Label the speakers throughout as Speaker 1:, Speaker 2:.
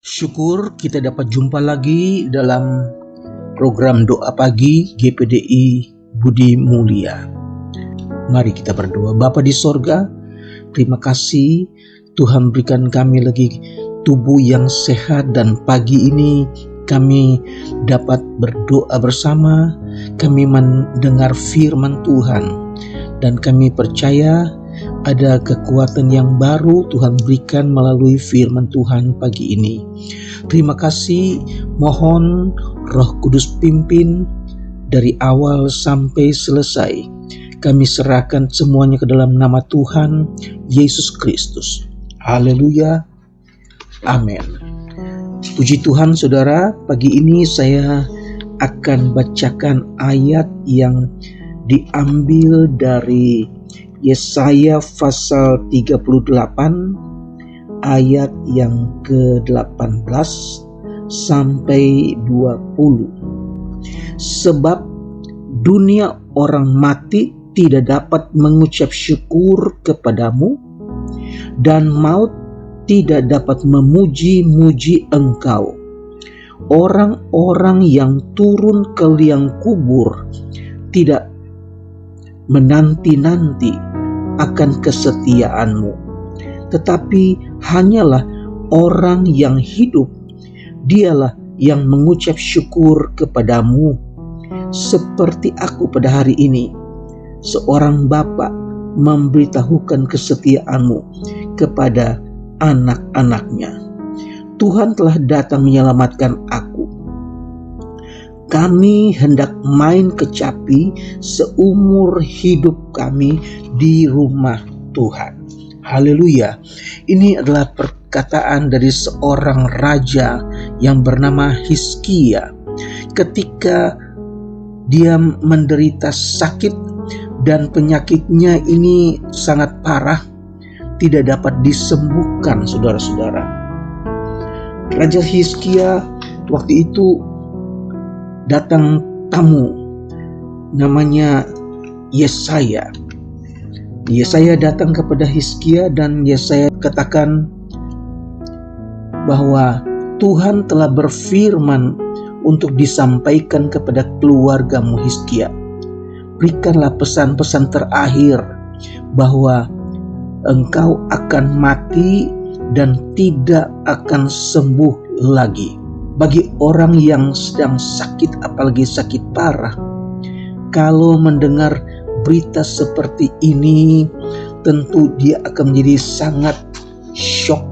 Speaker 1: Syukur kita dapat jumpa lagi dalam program doa pagi GPDI Budi Mulia. Mari kita berdoa. Bapa di sorga, terima kasih Tuhan berikan kami lagi tubuh yang sehat, dan pagi ini kami dapat berdoa bersama. Kami mendengar firman Tuhan dan kami percaya ada kekuatan yang baru Tuhan berikan melalui firman Tuhan pagi ini. Terima kasih, mohon Roh Kudus pimpin dari awal sampai selesai. Kami serahkan semuanya ke dalam nama Tuhan Yesus Kristus. Haleluya. Amin. Puji Tuhan saudara, pagi ini saya akan bacakan ayat yang diambil dari Yesaya pasal 38 ayat yang ke-18 sampai 20. Sebab dunia orang mati tidak dapat mengucap syukur kepadamu, dan maut tidak dapat memuji-muji engkau. Orang-orang yang turun ke liang kubur tidak menanti-nanti akan kesetiaanmu, tetapi hanyalah orang yang hidup, dialah yang mengucap syukur kepadamu. Seperti aku pada hari ini, seorang bapa memberitahukan kesetiaanmu kepada anak-anaknya. Tuhan telah datang menyelamatkan aku. Kami hendak main kecapi seumur hidup kami di rumah Tuhan. Haleluya. Ini adalah perkataan dari seorang raja yang bernama Hizkia. Ketika dia menderita sakit dan penyakitnya ini sangat parah, tidak dapat disembuhkan saudara-saudara. Raja Hizkia waktu itu datang tamu namanya Yesaya. Yesaya datang kepada Hizkia dan Yesaya katakan bahwa Tuhan telah berfirman untuk disampaikan kepada keluargamu Hizkia. Berikanlah pesan-pesan terakhir bahwa engkau akan mati dan tidak akan sembuh lagi. Bagi orang yang sedang sakit, apalagi sakit parah, kalau mendengar berita seperti ini, tentu dia akan menjadi sangat syok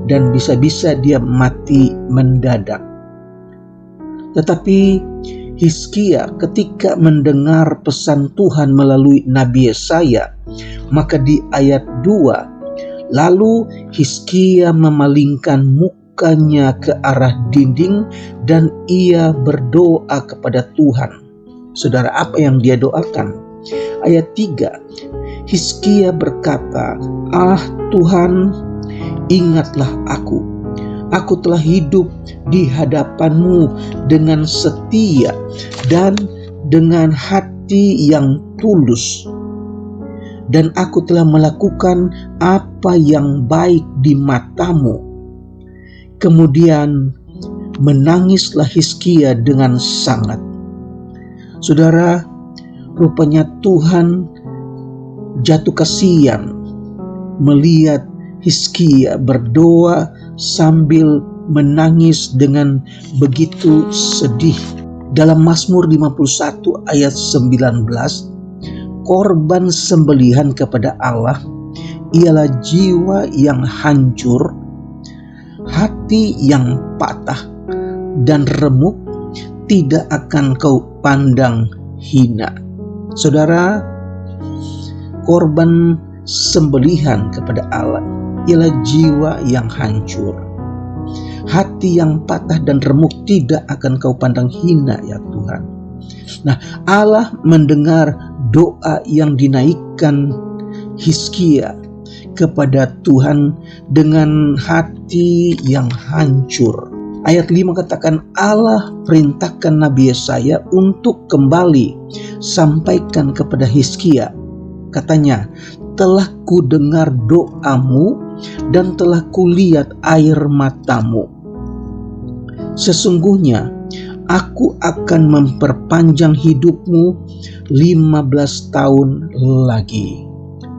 Speaker 1: dan bisa-bisa dia mati mendadak. Tetapi Hizkia ketika mendengar pesan Tuhan melalui Nabi Yesaya, maka di ayat 2, lalu Hizkia memalingkan mukanya ke arah dinding dan ia berdoa kepada Tuhan. Saudara, apa yang dia doakan? Ayat 3, Hizkia berkata, "Ah Tuhan, ingatlah aku. Aku telah hidup di hadapan-Mu dengan setia dan dengan hati yang tulus. Dan aku telah melakukan apa yang baik di mata-Mu." Kemudian menangislah Hizkia dengan sangat. Saudara, rupanya Tuhan jatuh kasihan melihat Hizkia berdoa sambil menangis dengan begitu sedih. Dalam Mazmur 51 ayat 19, korban sembelihan kepada Allah ialah jiwa yang hancur, hati yang patah dan remuk tidak akan kau pandang hina. Saudara, korban sembelihan kepada Allah ialah jiwa yang hancur, hati yang patah dan remuk tidak akan kau pandang hina ya Tuhan. Nah, Allah mendengar doa yang dinaikkan Hizkia kepada Tuhan dengan hati yang hancur. Ayat 5 katakan, Allah perintahkan Nabi Yesaya untuk kembali sampaikan kepada Hizkia. Katanya, telah ku dengar doamu dan telah kulihat air matamu. sesungguhnya aku akan memperpanjang hidupmu 15 tahun lagi.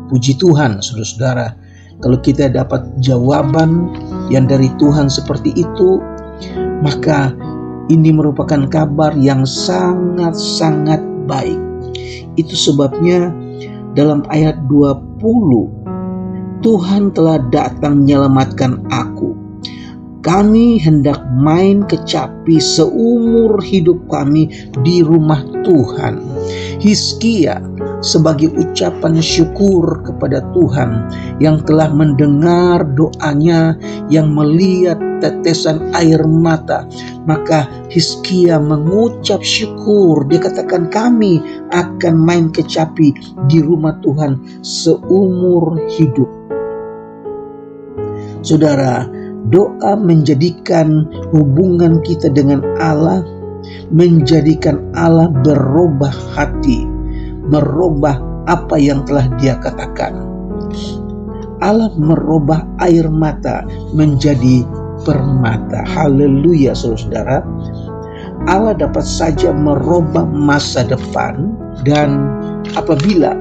Speaker 1: Puji Tuhan, saudara-saudara, kalau kita dapat jawaban yang dari Tuhan seperti itu, maka ini merupakan kabar yang sangat-sangat baik. Itu sebabnya dalam ayat 20, Tuhan telah datang menyelamatkan aku. Kami hendak main kecapi seumur hidup kami di rumah Tuhan. Hizkia sebagai ucapan syukur kepada Tuhan yang telah mendengar doanya, yang melihat tetesan air mata, maka Hizkia mengucap syukur. Dia katakan, kami akan main kecapi di rumah Tuhan seumur hidup. Saudara, doa menjadikan hubungan kita dengan Allah, menjadikan Allah berubah hati, merubah apa yang telah Dia katakan. Allah merubah air mata menjadi permata. Haleluya, saudara. Allah dapat saja merubah masa depan, dan apabila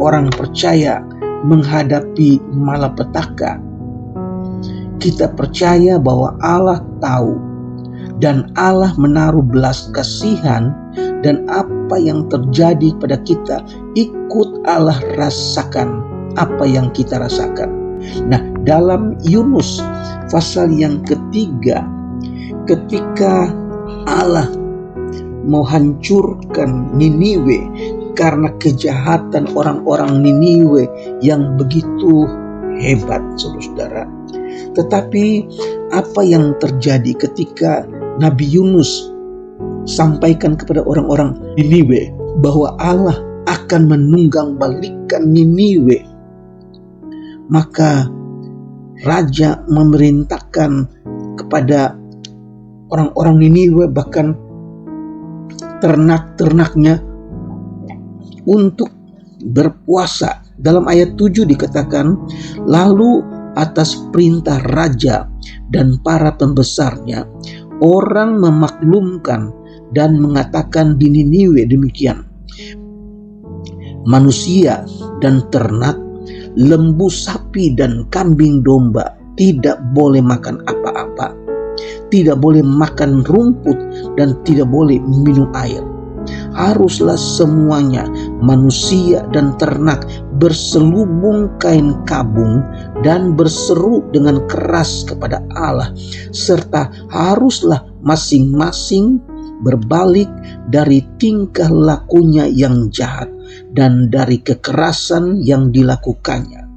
Speaker 1: orang percaya menghadapi malapetaka, kita percaya bahwa Allah tahu dan Allah menaruh belas kasihan, dan apa yang terjadi pada kita ikut Allah rasakan apa yang kita rasakan. Nah, dalam Yunus pasal yang ketiga, ketika Allah mau hancurkan Niniwe karena kejahatan orang-orang Niniwe yang begitu hebat, saudara. Tetapi apa yang terjadi ketika Nabi Yunus sampaikan kepada orang-orang Niniwe bahwa Allah akan menunggang balikan Niniwe, maka raja memerintahkan kepada orang-orang Niniwe, bahkan ternak-ternaknya, untuk berpuasa. Dalam ayat 7 dikatakan, lalu atas perintah raja dan para pembesarnya, orang memaklumkan dan mengatakan di Niniwe demikian, manusia dan ternak, lembu sapi dan kambing domba tidak boleh makan apa-apa, tidak boleh makan rumput, dan tidak boleh minum air. Haruslah semuanya, manusia dan ternak, berselubung kain kabung dan berseru dengan keras kepada Allah, serta haruslah masing-masing berbalik dari tingkah lakunya yang jahat dan dari kekerasan yang dilakukannya.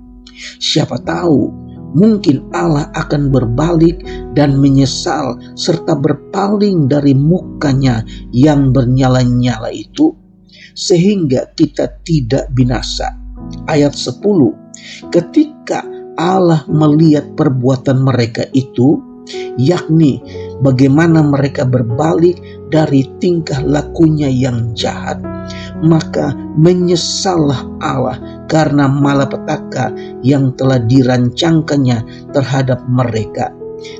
Speaker 1: Siapa tahu mungkin Allah akan berbalik dan menyesal serta berpaling dari mukanya yang bernyala-nyala itu, sehingga kita tidak binasa. Ayat 10, ketika Allah melihat perbuatan mereka itu, yakni bagaimana mereka berbalik dari tingkah lakunya yang jahat, maka menyesallah Allah karena malapetaka yang telah dirancangkannya terhadap mereka,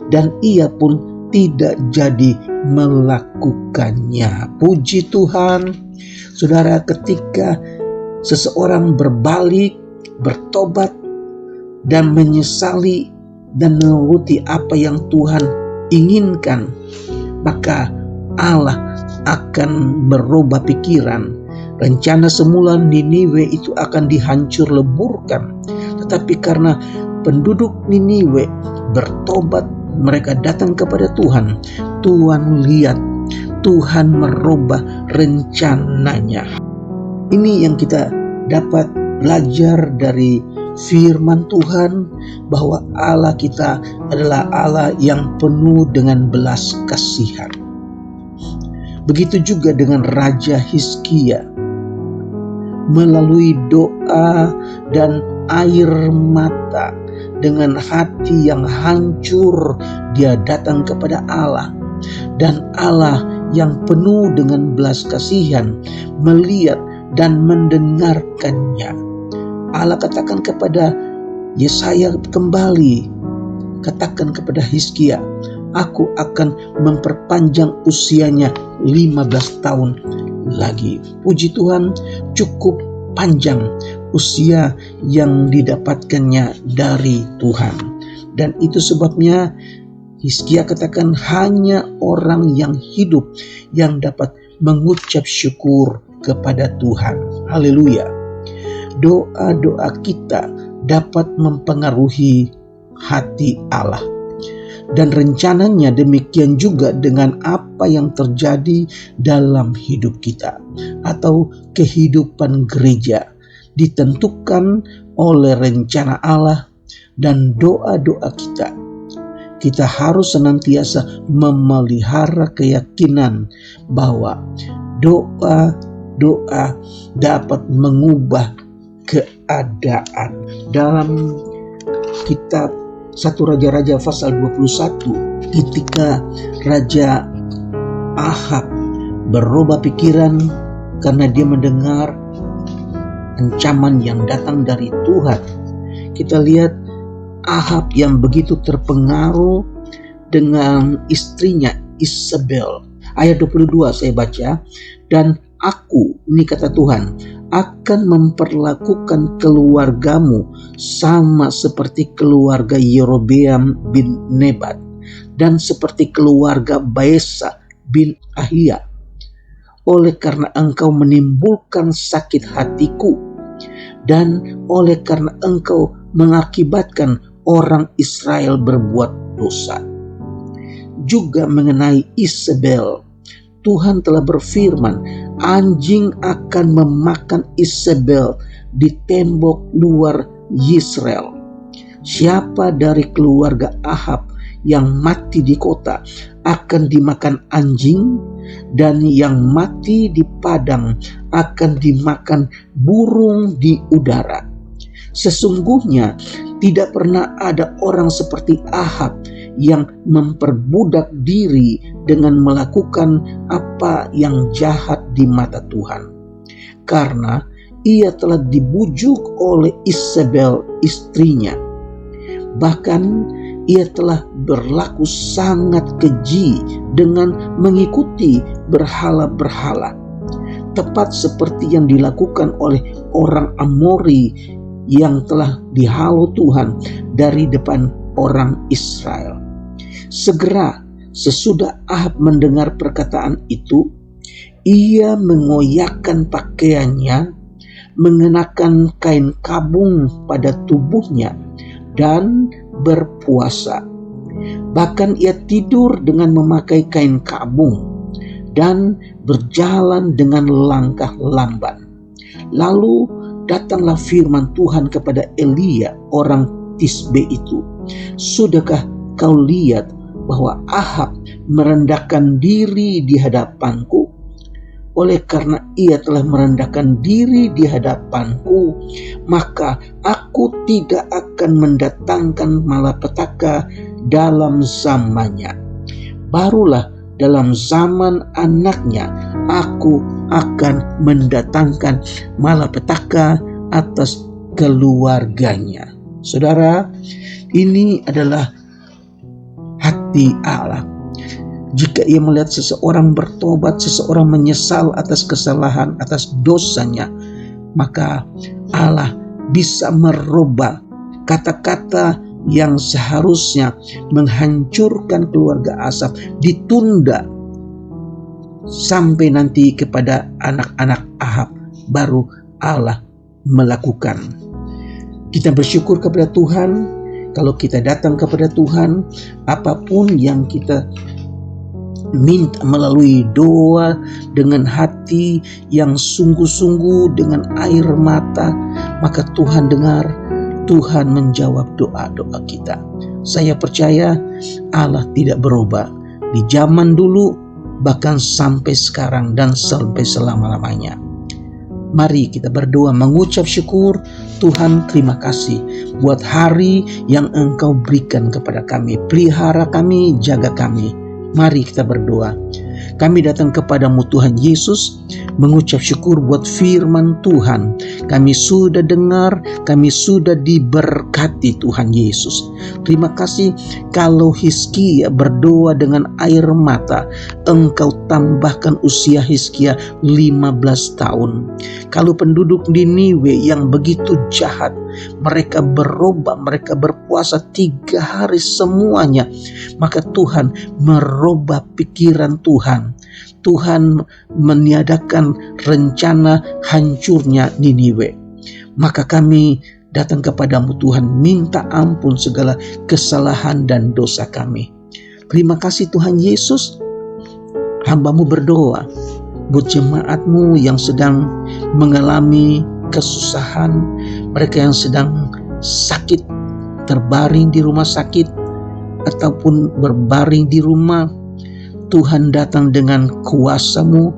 Speaker 1: dan Ia pun tidak jadi melakukannya. Puji Tuhan, saudara, ketika seseorang berbalik, bertobat, dan menyesali dan menuruti apa yang Tuhan inginkan, maka Allah akan merubah pikiran. Rencana semula Niniwe itu akan dihancur leburkan, tetapi karena penduduk Niniwe bertobat, mereka datang kepada Tuhan. Tuhan lihat, Tuhan merubah rencananya. Ini yang kita dapat belajar dari firman Tuhan, bahwa Allah kita adalah Allah yang penuh dengan belas kasihan. Begitu juga dengan Raja Hizkia. Melalui doa dan air mata, dengan hati yang hancur, dia datang kepada Allah. Dan Allah yang penuh dengan belas kasihan melihat dan mendengarkannya. Allah katakan kepada Yesaya kembali, katakan kepada Hizkia, aku akan memperpanjang usianya 15 tahun lagi. Puji Tuhan, cukup panjang usia yang didapatkannya dari Tuhan. Dan itu sebabnya Hizkia katakan hanya orang yang hidup yang dapat mengucap syukur kepada Tuhan. Haleluya. Doa-doa kita dapat mempengaruhi hati Allah. Dan rencananya demikian juga dengan apa yang terjadi dalam hidup kita atau kehidupan gereja, ditentukan oleh rencana Allah dan doa-doa kita. Kita harus senantiasa memelihara keyakinan bahwa doa dapat mengubah keadaan. Dalam kitab 1 Raja-Raja pasal 21, ketika Raja Ahab berubah pikiran karena dia mendengar ancaman yang datang dari Tuhan, kita lihat Ahab yang begitu terpengaruh dengan istrinya Isabel. Ayat 22 saya baca, dan aku, ini kata Tuhan, akan memperlakukan keluargamu sama seperti keluarga Yerobeam bin Nebat dan seperti keluarga Baesa bin Ahia. Oleh karena engkau menimbulkan sakit hatiku dan oleh karena engkau mengakibatkan orang Israel berbuat dosa. Juga mengenai Isabel, Tuhan telah berfirman, anjing akan memakan Isabel di tembok luar Yisrael. Siapa dari keluarga Ahab yang mati di kota akan dimakan anjing, dan yang mati di padang akan dimakan burung di udara. Sesungguhnya tidak pernah ada orang seperti Ahab yang memperbudak diri dengan melakukan apa yang jahat di mata Tuhan, karena ia telah dibujuk oleh Isabel istrinya. Bahkan ia telah berlaku sangat keji dengan mengikuti berhala-berhala, tepat seperti yang dilakukan oleh orang Amori yang telah dihalau Tuhan dari depan orang Israel. Segera sesudah Ahab mendengar perkataan itu, ia mengoyakkan pakaiannya, mengenakan kain kabung pada tubuhnya, dan berpuasa. Bahkan ia tidur dengan memakai kain kabung dan berjalan dengan langkah lamban. Lalu datanglah firman Tuhan kepada Elia orang Tisbe itu, sudahkah kau lihat bahwa Ahab merendahkan diri di hadapanku? Oleh karena ia telah merendahkan diri di hadapanku, maka aku tidak akan mendatangkan malapetaka dalam zamannya. Barulah dalam zaman anaknya aku akan mendatangkan malapetaka atas keluarganya. Saudara, ini adalah hati Allah. Jika ia melihat seseorang bertobat, seseorang menyesal atas kesalahan, atas dosanya, maka Allah bisa merubah kata-kata yang seharusnya menghancurkan keluarga Asaf, ditunda sampai nanti kepada anak-anak Ahab, baru Allah melakukan. Kita bersyukur kepada Tuhan. Kalau kita datang kepada Tuhan, apapun yang kita minta melalui doa dengan hati yang sungguh-sungguh, dengan air mata, maka Tuhan dengar, Tuhan menjawab doa-doa kita. Saya percaya Allah tidak berubah di zaman dulu, bahkan sampai sekarang dan sampai selama-lamanya. Mari kita berdoa mengucap syukur. Tuhan, terima kasih buat hari yang Engkau berikan kepada kami. Pelihara kami, jaga kami. Mari kita berdoa. Kami datang kepadamu Tuhan Yesus, mengucap syukur buat firman Tuhan. Kami sudah dengar, kami sudah diberkati Tuhan Yesus. Terima kasih kalau Hizkia berdoa dengan air mata, Engkau tambahkan usia Hizkia 15 tahun. Kalau penduduk Niniwe yang begitu jahat, mereka berubah, mereka berpuasa 3 hari semuanya, maka Tuhan merubah pikiran Tuhan. Tuhan meniadakan rencana hancurnya Niniwe. Maka kami datang kepadamu Tuhan, minta ampun segala kesalahan dan dosa kami. Terima kasih Tuhan Yesus. Hamba-Mu berdoa buat jemaat-Mu yang sedang mengalami kesusahan, mereka yang sedang sakit, terbaring di rumah sakit, ataupun berbaring di rumah. Tuhan datang dengan kuasa-Mu,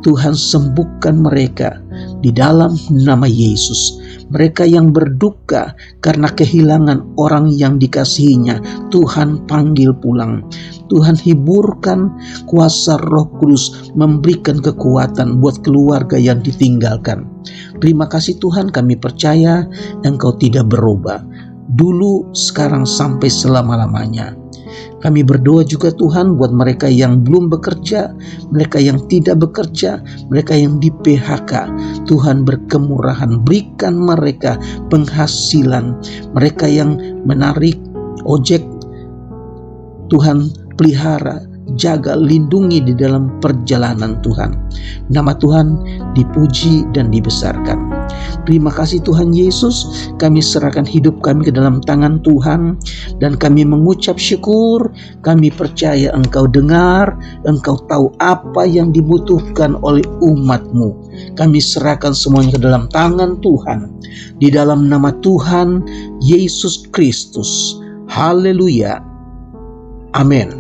Speaker 1: Tuhan sembuhkan mereka di dalam nama Yesus. Mereka yang berduka karena kehilangan orang yang dikasihinya, Tuhan panggil pulang. Tuhan hiburkan, kuasa Roh Kudus memberikan kekuatan buat keluarga yang ditinggalkan. Terima kasih Tuhan, kami percaya Engkau tidak berubah, dulu, sekarang, sampai selama-lamanya. Kami berdoa juga Tuhan buat mereka yang belum bekerja, mereka yang tidak bekerja, mereka yang di PHK. Tuhan berkemurahan, berikan mereka penghasilan. Mereka yang menarik ojek, Tuhan pelihara, jaga, lindungi di dalam perjalanan Tuhan. Nama Tuhan dipuji dan dibesarkan. Terima kasih Tuhan Yesus, kami serahkan hidup kami ke dalam tangan Tuhan, dan kami mengucap syukur. Kami percaya Engkau dengar, Engkau tahu apa yang dibutuhkan oleh umat-Mu. Kami serahkan semuanya ke dalam tangan Tuhan, di dalam nama Tuhan Yesus Kristus. Haleluya. Amin.